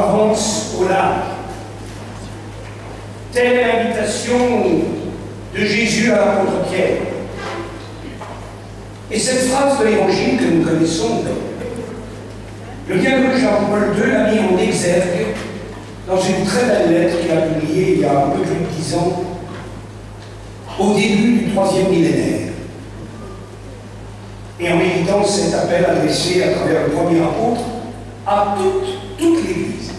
avance au large. Telle est l'invitation de Jésus à l'apôtre Pierre. Et cette phrase de l'Évangile que nous connaissons, le bienheureux Jean-Paul II l'a mis en exergue dans une très belle lettre qu'il a publiée il y a un peu plus de 10 ans, au début du 3e millénaire. Et en méditant cet appel adressé à travers le premier apôtre à toute l'Église.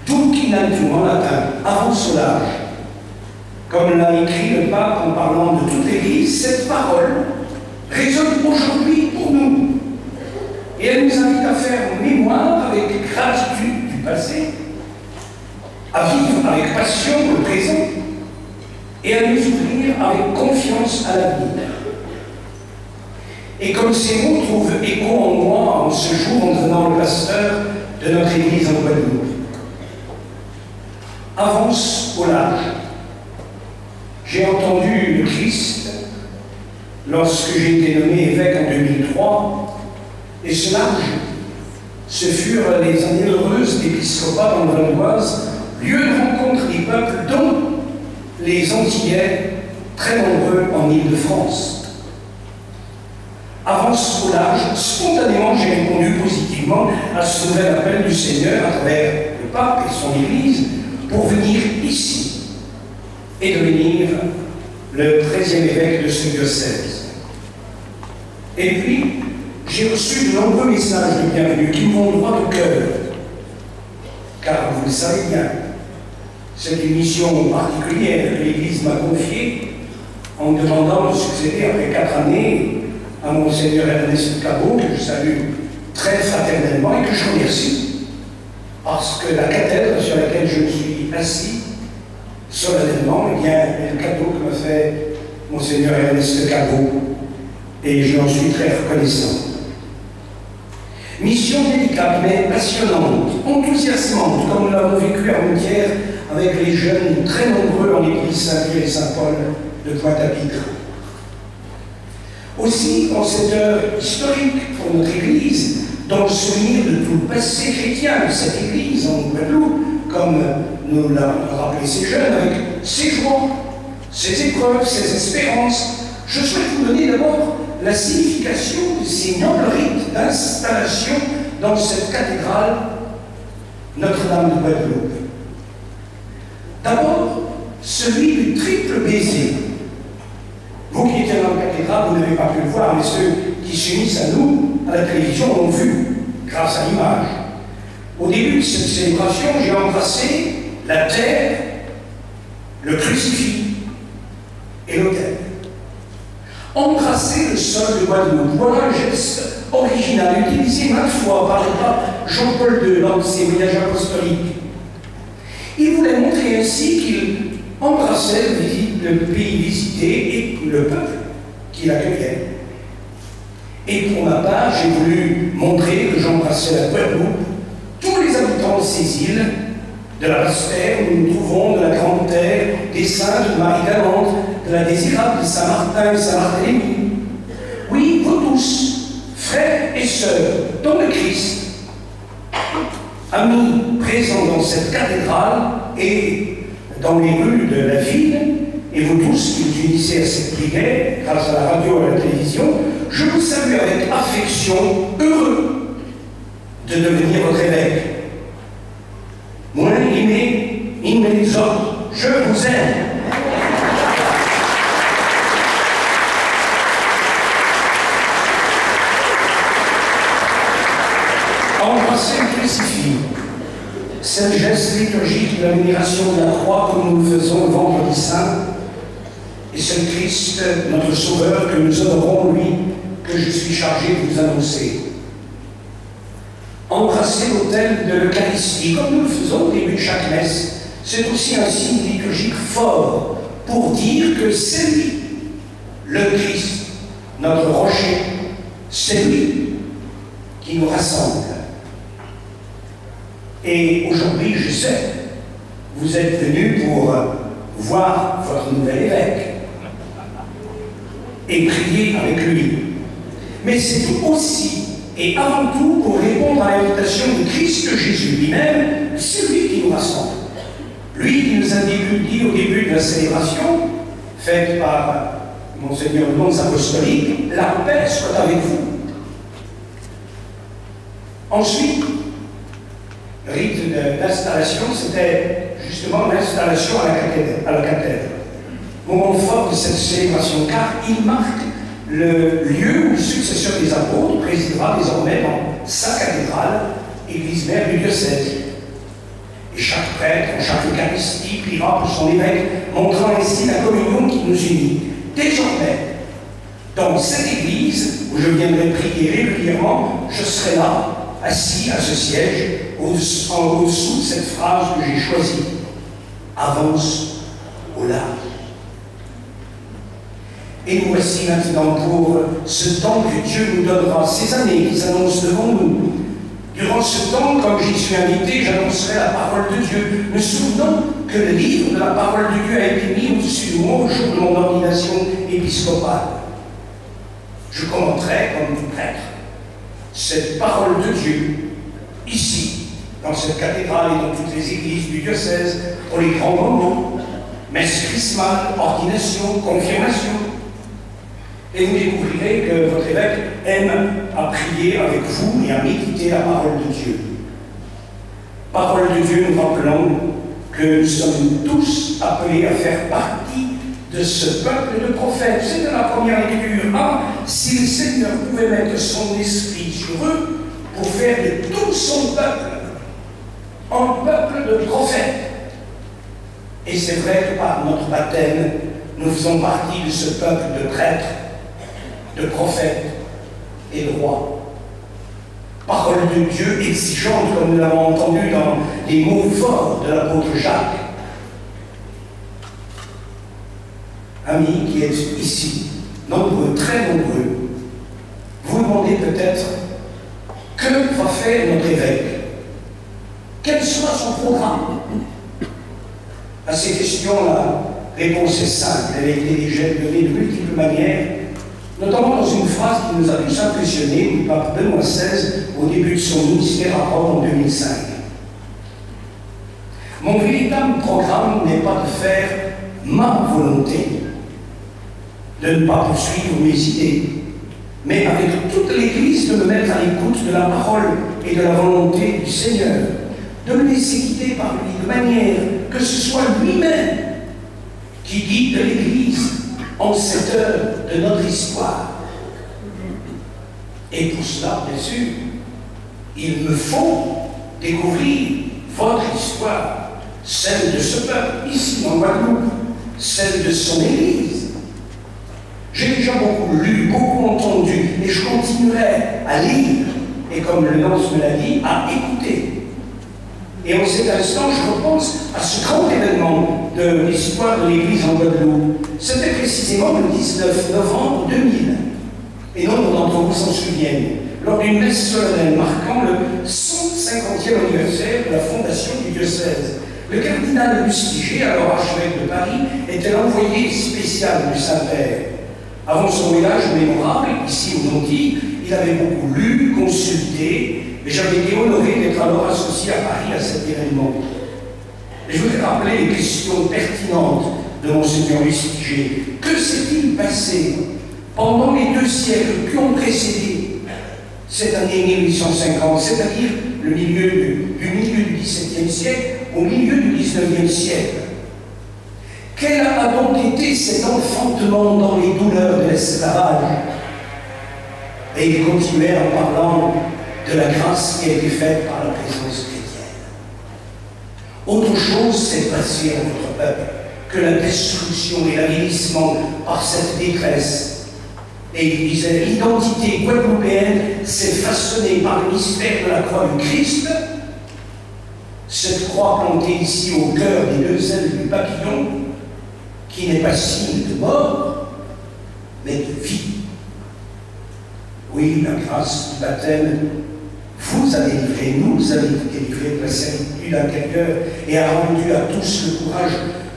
D'où qu'il a dit en latin, avance au large. Comme l'a écrit le pape en parlant de toute l'Église, cette parole résonne aujourd'hui pour nous. Et elle nous invite à faire mémoire avec gratitude du passé, à vivre avec passion le présent et à nous ouvrir avec confiance à l'avenir. Et comme ces mots trouvent écho en moi en ce jour en devenant le pasteur de notre Église en Guadeloupe. Avance au large. J'ai entendu le Christ lorsque j'ai été nommé évêque en 2003, et ce large, ce furent les années heureuses d'épiscopat dans le Val-d'Oise, lieu de rencontre des peuples, dont les Antillais, très nombreux en Île-de-France. Avance au large, spontanément j'ai répondu positivement à ce nouvel appel du Seigneur à travers le pape et son Église pour venir ici et devenir le 13e évêque de ce diocèse. Et puis, j'ai reçu de nombreux messages de bienvenue qui me vont droit au cœur. Car vous le savez bien, c'est une mission particulière que l'Église m'a confiée en me demandant de succéder après 4 années à Monseigneur Ernest Cabot, que je salue très fraternellement et que je remercie, parce que la cathèdre sur laquelle je me suis assis solennellement, eh bien, est le cadeau que m'a fait Monseigneur Ernest Cabot, et je l'en suis très reconnaissant. Mission délicate mais passionnante, enthousiasmante, comme nous l'avons vécu à Moutière avec les jeunes très nombreux en l'église Saint-Pierre et Saint-Paul de Pointe-à-Pitre. Aussi, en cette heure historique pour notre Église, dans le souvenir de tout le passé chrétien de cette Église en Guadeloupe, comme nous l'ont rappelé ces jeunes, avec ses joies, ses épreuves, ses espérances, je souhaite vous donner d'abord la signification de ces nobles rites d'installation dans cette cathédrale Notre-Dame de Guadeloupe. D'abord, celui du triple baiser. Vous qui étiez dans la cathédrale, vous n'avez pas pu le voir, mais ceux qui s'unissent à nous, à la télévision, l'ont vu, grâce à l'image. Au début de cette célébration, j'ai embrassé la terre, le crucifix et l'autel. Embrasser le sol de Guadeloupe, voilà un geste original, utilisé maintes fois par le pape Jean-Paul II lors de ses voyages apostoliques. Il voulait montrer ainsi qu'il embrassait le pays visité et le peuple qui l'accueillait. Et pour ma part, j'ai voulu montrer que j'embrassais la Guadeloupe, tous les habitants de ces îles, de la Basse-Terre où nous nous trouvons, de la Grande Terre, des Saintes, de Marie-Galante, de la Désirable, de Saint-Martin et Saint-Barthélemy. Oui, vous tous, frères et sœurs, dans le Christ, amis présents dans cette cathédrale et dans les rues de la ville, et vous tous qui vous unissez à cette prière, grâce à la radio et à la télévision, je vous salue avec affection, heureux de devenir votre évêque. Moins aimé, aimez les autres, je vous aime. Embrasser le crucifix, c'est le geste liturgique de la vénération de la croix comme nous le faisons le vendredi saint, et c'est le Christ, notre Sauveur, que nous honorons, lui, que je suis chargé de vous annoncer. Embrasser l'autel de l'Eucharistie, comme nous le faisons au début de chaque messe, c'est aussi un signe liturgique fort pour dire que c'est lui, le Christ, notre rocher, c'est lui qui nous rassemble. Et aujourd'hui, je sais, vous êtes venus pour voir votre nouvel évêque et prier avec lui. Mais c'est aussi et avant tout pour répondre à l'invitation de Christ Jésus lui-même, c'est lui qui nous rassemble. Lui qui nous a dit au début de la célébration, faite par Monseigneur Mons Apostolique, la paix soit avec vous. Ensuite, le rite d'installation, c'était justement l'installation à la cathèdre. Moment fort de cette célébration, car il marque le lieu où le successeur des apôtres présidera désormais dans sa cathédrale, église mère du diocèse. Et chaque prêtre, en chaque Eucharistie, priera pour son évêque, montrant ainsi la communion qui nous unit. Désormais, dans cette église où je viendrai prier régulièrement, je serai là, assis à ce siège, au-dessous de cette phrase que j'ai choisie. Avance au large. Et nous voici maintenant pour ce temps que Dieu nous donnera, ces années qui s'annoncent devant nous. Durant ce temps, comme j'y suis invité, j'annoncerai la parole de Dieu. Nous souvenons que le livre de la parole de Dieu a été mis au-dessus de moi au jour de mon ordination épiscopale. Je commenterai, comme tout prêtre, cette parole de Dieu, ici, dans cette cathédrale et dans toutes les églises du diocèse, pour les grands moments, messe chrismale, ordination, confirmation. Et vous découvrirez que votre évêque aime à prier avec vous et à méditer la parole de Dieu. Parole de Dieu nous rappelant que nous sommes tous appelés à faire partie de ce peuple de prophètes. C'est de la première lecture. Ah, si le Seigneur pouvait mettre son esprit sur eux pour faire de tout son peuple un peuple de prophètes. Et c'est vrai que par notre baptême, nous faisons partie de ce peuple de prêtres, de prophètes et de rois. Parole de Dieu exigeante, comme nous l'avons entendu dans les mots forts de l'apôtre Jacques. Amis qui êtes ici, nombreux, très nombreux, vous demandez peut-être que va faire notre évêque? Quel sera son programme? À ces questions, la réponse est simple. Elle a été déjà donnée de multiples manières, notamment dans une phrase qui nous a tous impressionnés du pape Benoît XVI au début de son ministère à Rome en 2005. Mon véritable programme n'est pas de faire ma volonté, de ne pas poursuivre mes idées, mais avec toute l'Église de me mettre à l'écoute de la parole et de la volonté du Seigneur, de me laisser guider par lui, de manière que ce soit lui-même qui guide l'Église en cette heure de notre histoire. Et pour cela, bien sûr, il me faut découvrir votre histoire, celle de ce peuple, ici en Guadeloupe, celle de son Église. J'ai déjà beaucoup lu, beaucoup entendu, et je continuerai à lire, et comme le nonce me l'a dit, à écouter. Et en cet instant, je repense à ce grand événement de l'histoire de l'Église en Guadeloupe. C'était précisément le 19 novembre 2000. Et nombre d'entre vous s'en souviennent, lors d'une messe solennelle marquant le 150e anniversaire de la fondation du diocèse. Le cardinal Lustiger, alors archevêque de Paris, était l'envoyé spécial du Saint-Père. Avant son voyage mémorable, ici aux Antilles, il avait beaucoup lu, consulté, et j'avais été honoré d'être alors associé à Paris à cet événement. Et je voudrais rappeler les questions pertinentes de Monseigneur Lustiger. Que s'est-il passé pendant les 2 siècles qui ont précédé cette année 1850, c'est-à-dire du milieu du XVIIe siècle au milieu du XIXe siècle? Quel a donc été cet enfantement dans les douleurs de l'esclavage? Et il continuait en parlant de la grâce qui a été faite par la présence chrétienne. Autre chose s'est passé à notre peuple que la destruction et l'avilissement par cette détresse. Et il disait, l'identité guadeloupéenne s'est façonnée par le mystère de la croix du Christ, cette croix plantée ici au cœur des 2 ailes du papillon, qui n'est pas signe de mort, mais de vie. Oui, la grâce du baptême vous a délivré, nous a délivré de la servitude intérieure et a rendu à tous le courage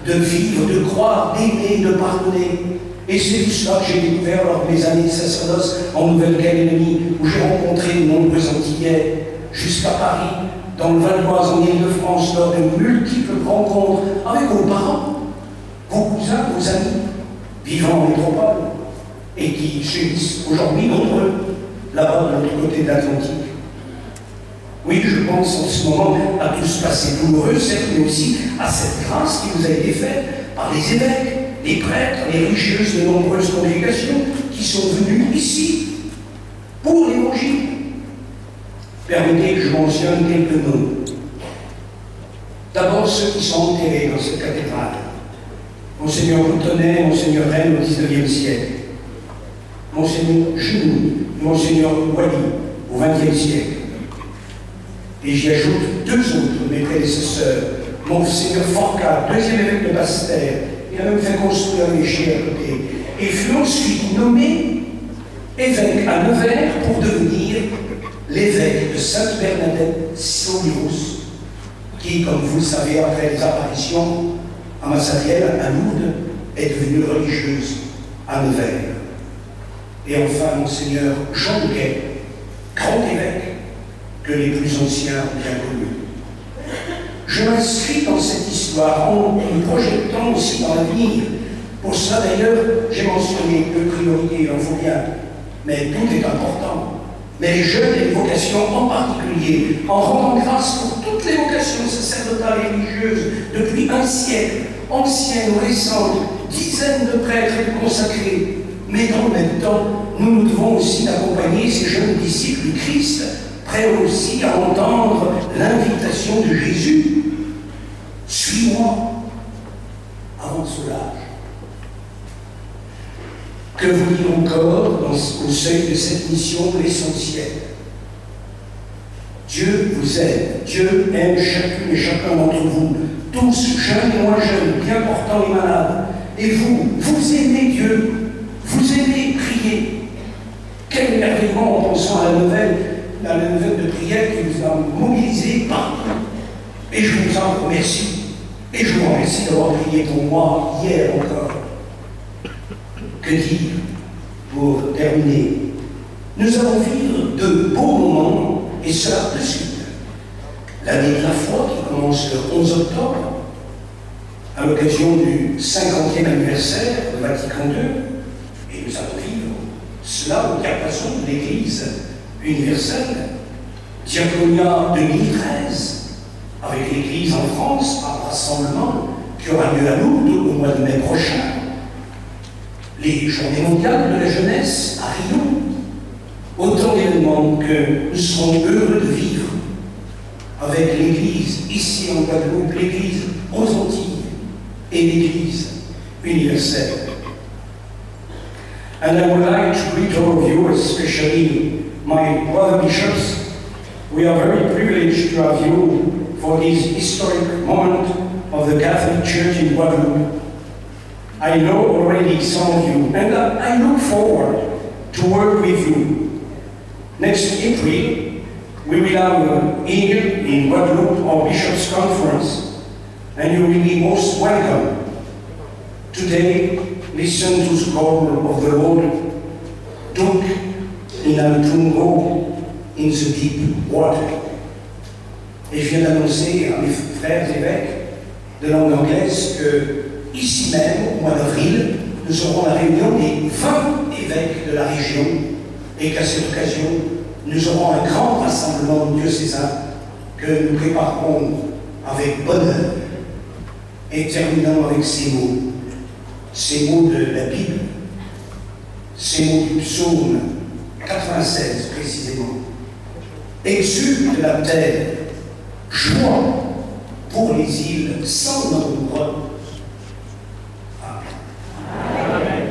de vivre, de croire, d'aimer, de pardonner. Et c'est tout cela que j'ai découvert lors de mes années de sacerdoce en Nouvelle-Calédonie, où j'ai rencontré de nombreux Antillais, jusqu'à Paris, dans le Val-d'Oise, en Île-de-France, lors de multiples rencontres avec vos parents, vos cousins, vos amis, vivant en métropole, et qui sévissent aujourd'hui nombreux, là-bas de l'autre côté de l'Atlantique. Oui, je pense en ce moment à tout ce passé douloureux, certes, mais aussi à cette grâce qui vous a été faite par les évêques, les prêtres, les religieuses de nombreuses congrégations qui sont venus ici pour l'évangile. Permettez que je mentionne quelques noms. D'abord ceux qui sont enterrés dans cette cathédrale. Monseigneur Boutonnet, Monseigneur Rennes au XIXe siècle. Monseigneur Genoux, Monseigneur Wally au XXe siècle. Et j'y ajoute deux autres, mes prédécesseurs. Monseigneur Forcat, deuxième évêque de Basse-Terre, il a même fait construire un échelle à côté. Et fut ensuite nommé évêque à Nevers pour devenir l'évêque de Sainte-Bernadette Saulius, qui, comme vous le savez, après les apparitions à Massariel, à Lourdes, est devenue religieuse à Nevers. Et enfin, Monseigneur Jean Guet, grand évêque, que les plus anciens ont bien connu. Je m'inscris dans cette histoire en me projetant aussi dans l'avenir. Pour cela, d'ailleurs, j'ai mentionné deux priorités, il en faut bien, mais tout est important. Mais les jeunes et les vocations en particulier, en rendant grâce pour toutes les vocations sacerdotales et religieuses depuis un siècle, anciennes ou récentes, dizaines de prêtres et de consacrés. Mais dans le même temps, nous devons aussi accompagner ces jeunes disciples du Christ, prêts aussi à entendre l'invitation de Jésus. Suis-moi avant ce l'âge. Que vous dire encore au seuil de cette mission l'essentiel? Dieu vous aime, Dieu aime chacune et chacun d'entre vous, tous, jeunes et moins jeunes, bien portants et malades. Et vous, vous aimez Dieu, vous aimez prier. Quel émerveillement en pensant à la nouvelle de prière qui vous a mobilisé partout. Et je vous en remercie. Et je vous remercie d'avoir prié pour moi hier encore. Que dire pour terminer? Nous allons vivre de beaux moments, et cela de suite. L'année de la foi qui commence le 11 octobre, à l'occasion du 50e anniversaire de Vatican II, et nous allons vivre cela au diapason de l'Église universelle. Diaconia 2013, avec l'Église en France, un rassemblement qui aura lieu à Lourdes au mois de mai prochain. Les Journées mondiales de la jeunesse à Rio. Autant d'événements que nous serons heureux de vivre avec l'Église ici en Guadeloupe, l'Église aux Antilles et l'Église universelle. And I would like to greet all of you, especially my brother bishops. We are very privileged to have you for this historic moment of the Catholic Church in Guadeloupe. I know already some of you, and I look forward to work with you. Next April, we will have here in Guadeloupe our Bishops' Conference, and you will be most welcome. Today, listen to the call of the Lord, Tunc in Altungo, in the deep water. Et je viens d'annoncer à mes frères évêques de langue anglaise que ici même, au mois d'avril, nous aurons la réunion des 20 évêques de la région et qu'à cette occasion, nous aurons un grand rassemblement diocésain que nous préparerons avec bonheur et terminant avec ces mots de la Bible, ces mots du psaume 96 précisément. Exulte la terre, joie pour les îles sans nombre. Amen. Amen.